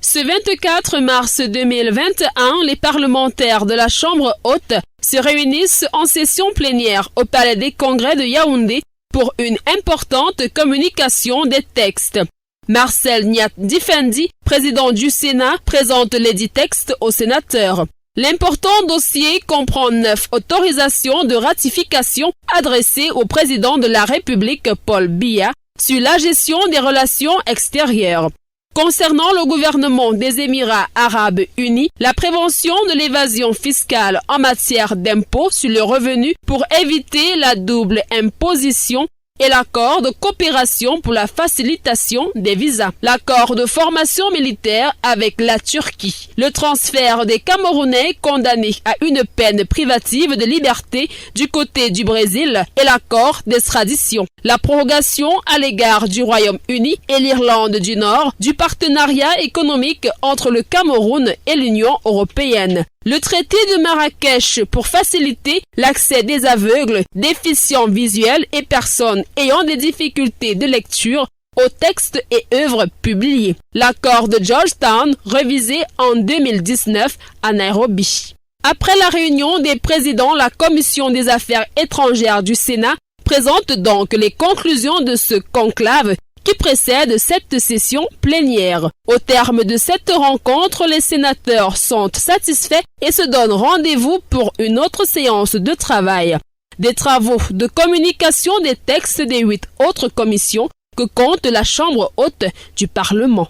Ce 24 mars 2021, les parlementaires de la Chambre haute se réunissent en session plénière au Palais des Congrès de Yaoundé pour une importante communication des textes. Marcel Niat Difendi, président du Sénat, présente les 10 textes aux sénateurs. L'important dossier comprend 9 autorisations de ratification adressées au président de la République, Paul Biya, sur la gestion des relations extérieures. Concernant le gouvernement des Émirats arabes unis, la prévention de l'évasion fiscale en matière d'impôts sur le revenu pour éviter la double imposition et l'accord de coopération pour la facilitation des visas, l'accord de formation militaire avec la Turquie, le transfert des Camerounais condamnés à une peine privative de liberté du côté du Brésil et l'accord d'extradition, la prorogation à l'égard du Royaume-Uni et l'Irlande du Nord du partenariat économique entre le Cameroun et l'Union européenne. Le traité de Marrakech pour faciliter l'accès des aveugles, déficients visuels et personnes ayant des difficultés de lecture aux textes et œuvres publiés. L'accord de Georgetown révisé en 2019 à Nairobi. Après la réunion des présidents, la Commission des affaires étrangères du Sénat présente donc les conclusions de ce conclave qui précède cette session plénière. Au terme de cette rencontre, les sénateurs sont satisfaits et se donnent rendez-vous pour une autre séance de travail. Des travaux de communication des textes des 8 autres commissions que compte la Chambre haute du Parlement.